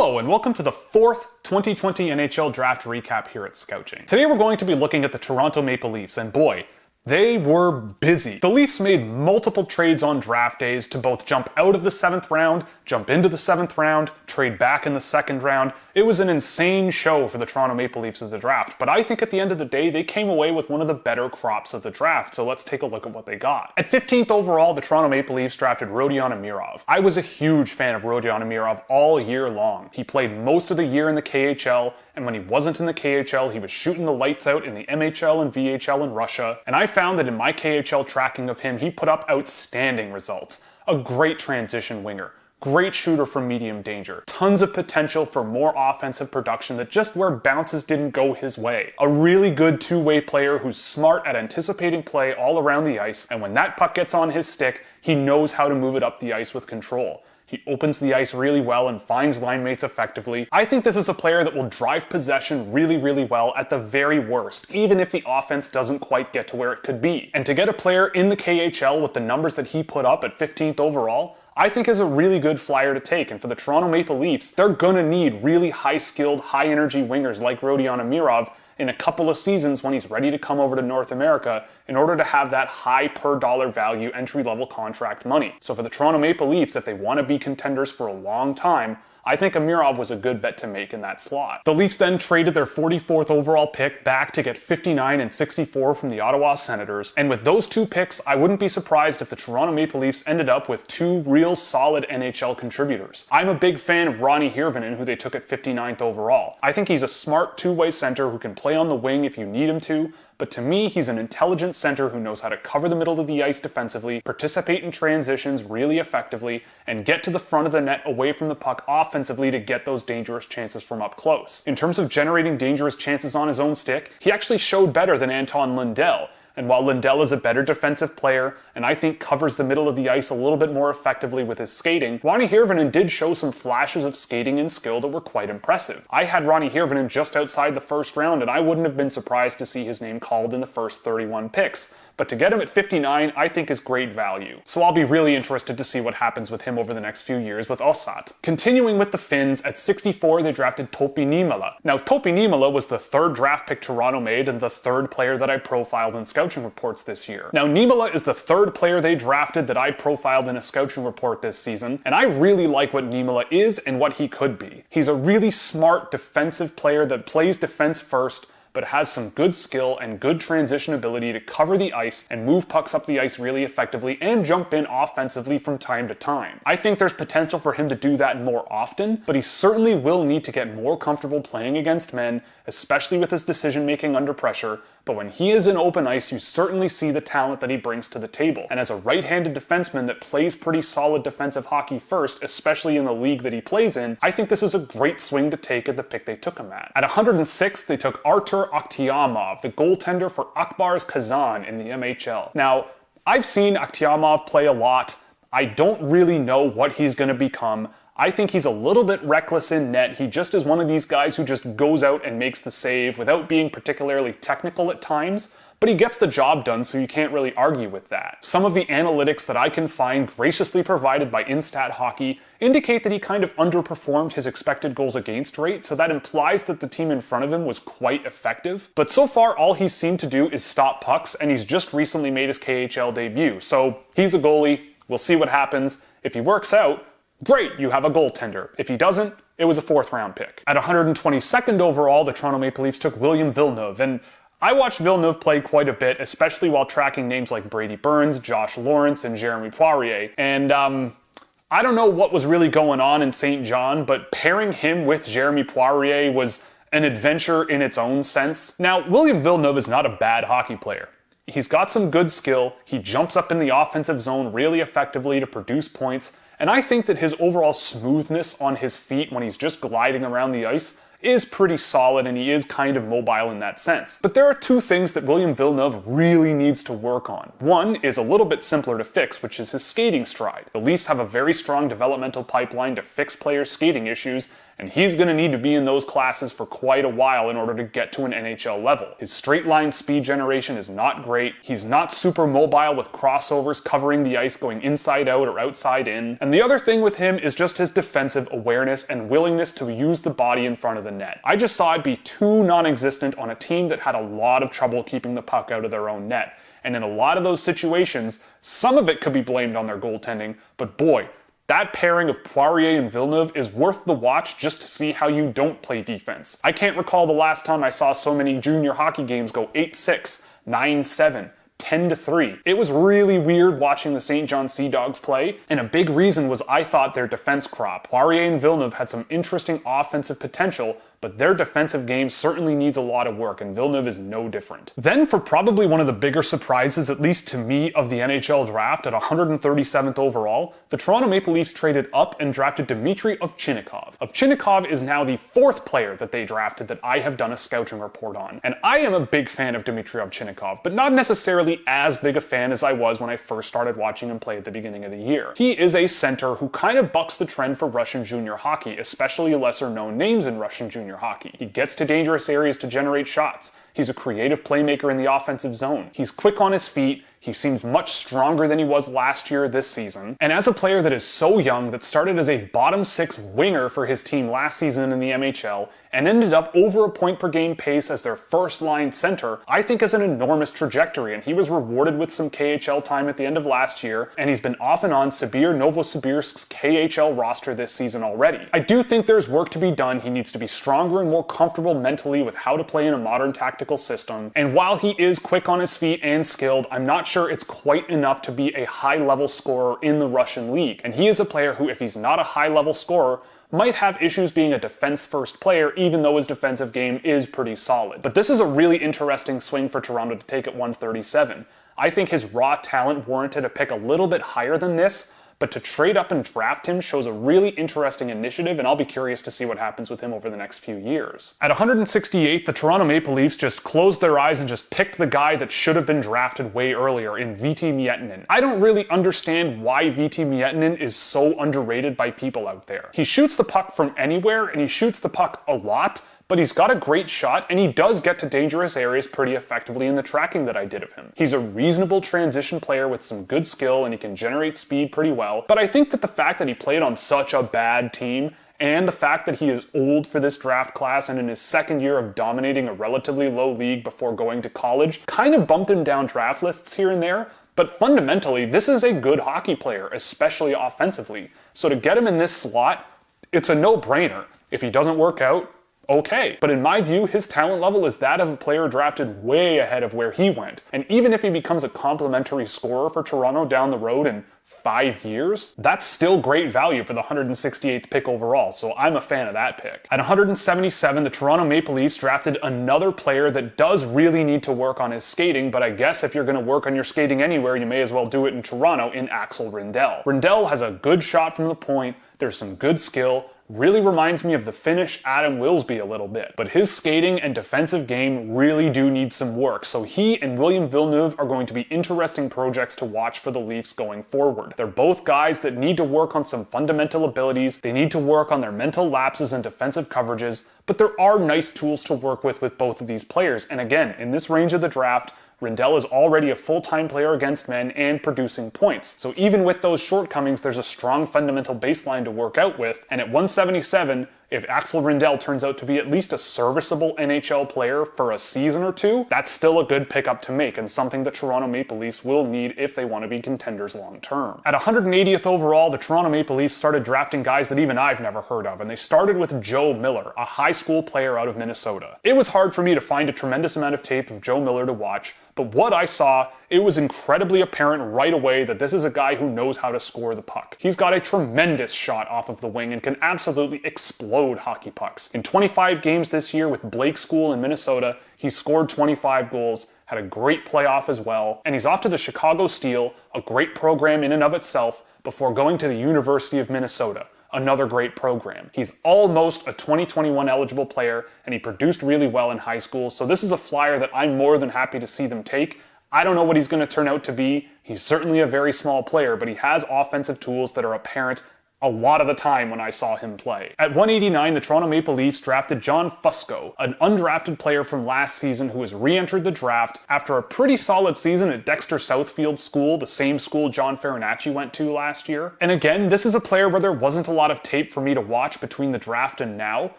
Hello and welcome to the fourth 2020 NHL Draft recap here at Scouching. Today we're going to be looking at the Toronto Maple Leafs, and boy, they were busy. The Leafs made multiple trades on draft days to both jump out of the 7th round, jump into the 7th round, trade back in the 2nd round. It was an insane show for the Toronto Maple Leafs of the draft, but I think at the end of the day, they came away with one of the better crops of the draft, so let's take a look at what they got. At 15th overall, the Toronto Maple Leafs drafted Rodionov. I was a huge fan of Rodionov all year long. He played most of the year in the KHL, and when he wasn't in the KHL, he was shooting the lights out in the NHL and VHL in Russia, and I found that in my KHL tracking of him, he put up outstanding results. A great transition winger. Great shooter from medium danger. Tons of potential for more offensive production that just where bounces didn't go his way. A really good two-way player who's smart at anticipating play all around the ice, and when that puck gets on his stick, he knows how to move it up the ice with control. He opens the ice really well and finds line mates effectively. I think this is a player that will drive possession really well at the very worst, even if the offense doesn't quite get to where it could be. And to get a player in the KHL with the numbers that he put up at 15th overall, I think is a really good flyer to take. And for the Toronto Maple Leafs, they're gonna need really high-skilled, high-energy wingers like Rodionov in a couple of seasons when he's ready to come over to North America in order to have that high per dollar value entry-level contract money. So for the Toronto Maple Leafs, if they want to be contenders for a long time, I think Amirov was a good bet to make in that slot. The Leafs then traded their 44th overall pick back to get 59 and 64 from the Ottawa Senators, and with those two picks, I wouldn't be surprised if the Toronto Maple Leafs ended up with two real solid NHL contributors. I'm a big fan of Herevan, who they took at 59th overall. I think he's a smart two-way center who can play on the wing if you need him to, but to me, he's an intelligent center who knows how to cover the middle of the ice defensively, participate in transitions really effectively, and get to the front of the net away from the puck offensively to get those dangerous chances from up close. In terms of generating dangerous chances on his own stick, he actually showed better than Anton Lundell. And while Lundell is a better defensive player, and I think covers the middle of the ice a little bit more effectively with his skating, Herevan did show some flashes of skating and skill that were quite impressive. I had Herevan just outside the 1st round, and I wouldn't have been surprised to see his name called in the first 31 picks. But to get him at 59, I think is great value. So I'll be really interested to see what happens with him over the next few years with Off.Cat. Continuing with the Finns, at 64 they drafted Toni Nemola. Now Toni Nemola was the 3rd draft pick Toronto made and the 3rd player that I profiled in Scouching reports this year. Now Nemola is the 3rd player they drafted that I profiled in a Scouching report this season, and I really like what Nemola is and what he could be. He's a really smart defensive player that plays defense first, but has some good skill and good transition ability to cover the ice and move pucks up the ice really effectively and jump in offensively from time to time. I think there's potential for him to do that more often, but he certainly will need to get more comfortable playing against men, especially with his decision making under pressure. But when he is in open ice, you certainly see the talent that he brings to the table. And as a right-handed defenseman that plays pretty solid defensive hockey first, especially in the league that he plays in, I think this is a great swing to take at the pick they took him at. At 106, they took Artur Aktiyamov, the goaltender for Akbars Kazan in the MHL. Now, I've seen Aktiyamov play a lot. I don't really know what he's going to become. I think he's a little bit reckless in net. He just is one of these guys who just goes out and makes the save without being particularly technical at times, but he gets the job done, so you can't really argue with that. Some of the analytics that I can find graciously provided by Instat Hockey indicate that he kind of underperformed his expected goals against rate, so that implies that the team in front of him was quite effective. But so far, all he's seemed to do is stop pucks, and he's just recently made his KHL debut. So he's a goalie. We'll see what happens. If he works out, great, you have a goaltender. If he doesn't, it was a 4th round pick. At 122nd overall, the Toronto Maple Leafs took Vilnov, and I watched Vilnov play quite a bit, especially while tracking names like Brady Burns, Josh Lawrence, and Jeremy Poirier. And I don't know what was really going on in St. John, but pairing him with Jeremy Poirier was an adventure in its own sense. Now, Vilnov is not a bad hockey player. He's got some good skill, he jumps up in the offensive zone really effectively to produce points, and I think that his overall smoothness on his feet when he's just gliding around the ice is pretty solid, and he is kind of mobile in that sense. But there are two things that Vilnov really needs to work on. One is a little bit simpler to fix, which is his skating stride. The Leafs have a very strong developmental pipeline to fix players' skating issues, and he's going to need to be in those classes for quite a while in order to get to an NHL level. His straight line speed generation is not great, he's not super mobile with crossovers covering the ice going inside out or outside in, and the other thing with him is just his defensive awareness and willingness to use the body in front of the net. I just saw it be too non-existent on a team that had a lot of trouble keeping the puck out of their own net, and in a lot of those situations, some of it could be blamed on their goaltending, but boy, that pairing of Poirier and Vilnov is worth the watch just to see how you don't play defense. I can't recall the last time I saw so many junior hockey games go 8-6, 9-7, 10-3. It was really weird watching the St. John Sea Dogs play, and a big reason was I thought their defense crop. Poirier and Vilnov had some interesting offensive potential, but their defensive game certainly needs a lot of work, and Vilnov is no different. Then for probably one of the bigger surprises, at least to me, of the NHL Draft at 137th overall, the Toronto Maple Leafs traded up and drafted Dimitry Ovchinnikov. Ovchinnikov is now the 4th player that they drafted that I have done a scouting report on. And I am a big fan of Dimitry Ovchinnikov, but not necessarily as big a fan as I was when I first started watching him play at the beginning of the year. He is a center who kind of bucks the trend for Russian junior hockey, especially lesser known names in Russian junior hockey. He gets to dangerous areas to generate shots. He's a creative playmaker in the offensive zone. He's quick on his feet. He seems much stronger than he was last year this season. And as a player that is so young, that started as a bottom 6 winger for his team last season in the MHL and ended up over a point per game pace as their first line center, I think is an enormous trajectory, and he was rewarded with some KHL time at the end of last year, and he's been off and on Sibir Novosibirsk's KHL roster this season already. I do think there's work to be done. He needs to be stronger and more comfortable mentally with how to play in a modern tactical system, and while he is quick on his feet and skilled, I'm not sure it's quite enough to be a high-level scorer in the Russian league, and he is a player who, if he's not a high-level scorer, might have issues being a defense-first player, even though his defensive game is pretty solid. But this is a really interesting swing for Toronto to take at 137. I think his raw talent warranted a pick a little bit higher than this, but to trade up and draft him shows a really interesting initiative, and I'll be curious to see what happens with him over the next few years. At 168, the Toronto Maple Leafs just closed their eyes and just picked the guy that should have been drafted way earlier in Veeti Miettinen. I don't really understand why Veeti Miettinen is so underrated by people out there. He shoots the puck from anywhere, and he shoots the puck a lot, but he's got a great shot, and he does get to dangerous areas pretty effectively in the tracking that I did of him. He's a reasonable transition player with some good skill, and he can generate speed pretty well, but I think that the fact that he played on such a bad team, and the fact that he is old for this draft class and in his second year of dominating a relatively low league before going to college, kind of bumped him down draft lists here and there, but fundamentally, this is a good hockey player, especially offensively. So to get him in this slot, it's a no-brainer. If he doesn't work out, okay. But in my view, his talent level is that of a player drafted way ahead of where he went. And even if he becomes a complimentary scorer for Toronto down the road in 5 years, that's still great value for the 168th pick overall, so I'm a fan of that pick. At 177, the Toronto Maple Leafs drafted another player that does really need to work on his skating, but I guess if you're going to work on your skating anywhere, you may as well do it in Toronto in Axel Rindel. Rindel has a good shot from the point, there's some good skill, really reminds me of the Finnish Adam Wilsby a little bit, but his skating and defensive game really do need some work, so he and William Vilnov are going to be interesting projects to watch for the Leafs going forward. They're both guys that need to work on some fundamental abilities, they need to work on their mental lapses and defensive coverages, but there are nice tools to work with both of these players, and again, in this range of the draft, Rindel is already a full-time player against men and producing points. So even with those shortcomings, there's a strong fundamental baseline to work out with. And at 177, if Axel Rindel turns out to be at least a serviceable NHL player for a season or two, that's still a good pickup to make and something the Toronto Maple Leafs will need if they want to be contenders long term. At 180th overall, the Toronto Maple Leafs started drafting guys that even I've never heard of, and they started with Joe Miller, a high school player out of Minnesota. It was hard for me to find a tremendous amount of tape of Joe Miller to watch, but what I saw, it was incredibly apparent right away that this is a guy who knows how to score the puck. He's got a tremendous shot off of the wing and can absolutely explode hockey pucks. In 25 games this year with Blake School in Minnesota, he scored 25 goals, had a great playoff as well, and he's off to the Chicago Steel, a great program in and of itself, before going to the University of Minnesota. Another great program. He's almost a 2021 eligible player, and he produced really well in high school, so this is a flyer that I'm more than happy to see them take. I don't know what he's going to turn out to be. He's certainly a very small player, but he has offensive tools that are apparent a lot of the time when I saw him play. At 189, the Toronto Maple Leafs drafted John Fusco, an undrafted player from last season who has re-entered the draft after a pretty solid season at Dexter Southfield School, the same school John Farinacci went to last year. And again, this is a player where there wasn't a lot of tape for me to watch between the draft and now,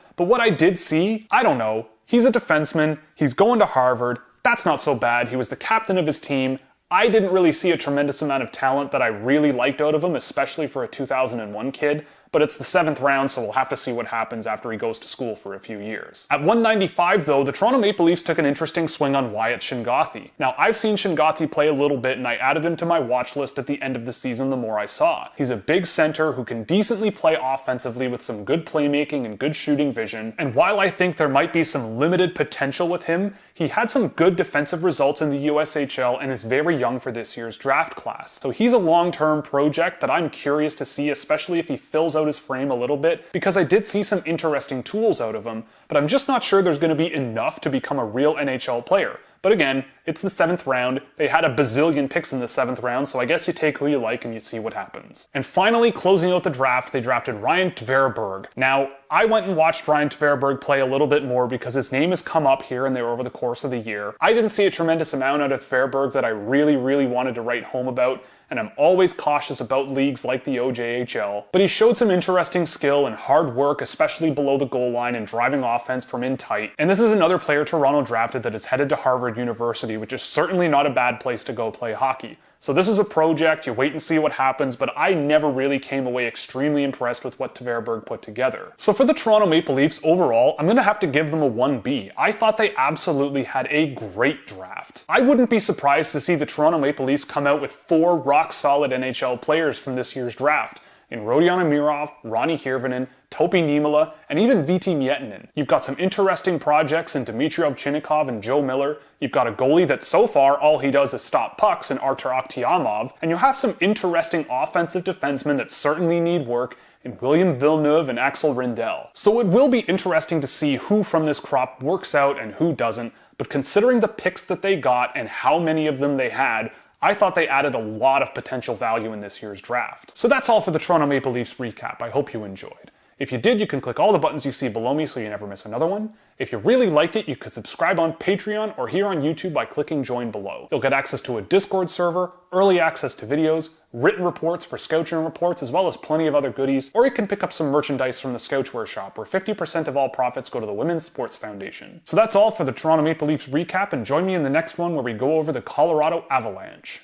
but what I did see, I don't know, he's a defenseman, he's going to Harvard, that's not so bad, he was the captain of his team. I didn't really see a tremendous amount of talent that I really liked out of him, especially for a 2001 kid, but it's the 7th round, so we'll have to see what happens after he goes to school for a few years. At 195, though, the Toronto Maple Leafs took an interesting swing on Wyatt Shingothi. Now, I've seen Shingothi play a little bit, and I added him to my watch list at the end of the season the more I saw. He's a big center who can decently play offensively with some good playmaking and good shooting vision, and while I think there might be some limited potential with him, he had some good defensive results in the USHL and is very young for this year's draft class. So he's a long-term project that I'm curious to see, especially if he fills out his frame a little bit, because I did see some interesting tools out of him, but I'm just not sure there's going to be enough to become a real NHL player. But again, it's the 7th round, they had a bazillion picks in the 7th round, so I guess you take who you like and you see what happens. And finally, closing out the draft, they drafted Ryan Tvereberg. Now, I went and watched Ryan Tvereberg play a little bit more because his name has come up here and there over the course of the year. I didn't see a tremendous amount out of Tvereberg that I really wanted to write home about, and I'm always cautious about leagues like the OJHL, but he showed some interesting skill and hard work, especially below the goal line and driving offense from in tight. And this is another player Toronto drafted that is headed to Harvard University, which is certainly not a bad place to go play hockey. So this is a project, you wait and see what happens, but I never really came away extremely impressed with what Tvereberg put together. So for the Toronto Maple Leafs overall, I'm going to have to give them a 1B. I thought they absolutely had a great draft. I wouldn't be surprised to see the Toronto Maple Leafs come out with 4 rock-solid NHL players from this year's draft, in Rodionov, Ronnie Herevan, Toni Nemola, and even VT Miettinen. You've got some interesting projects in Dimitry Fedorov and Joe Miller. You've got a goalie that so far all he does is stop pucks in Artur Aktiyamov, and you have some interesting offensive defensemen that certainly need work in William Vilnov and Axel Rindel. So it will be interesting to see who from this crop works out and who doesn't, but considering the picks that they got and how many of them they had, I thought they added a lot of potential value in this year's draft. So that's all for the Toronto Maple Leafs recap. I hope you enjoyed. If you did, you can click all the buttons you see below me so you never miss another one. If you really liked it, you could subscribe on Patreon or here on YouTube by clicking join below. You'll get access to a Discord server, early access to videos, written reports for Scouching reports, as well as plenty of other goodies, or you can pick up some merchandise from the Scouchwear shop, where 50% of all profits go to the Women's Sports Foundation. So that's all for the Toronto Maple Leafs recap, and join me in the next one where we go over the Colorado Avalanche.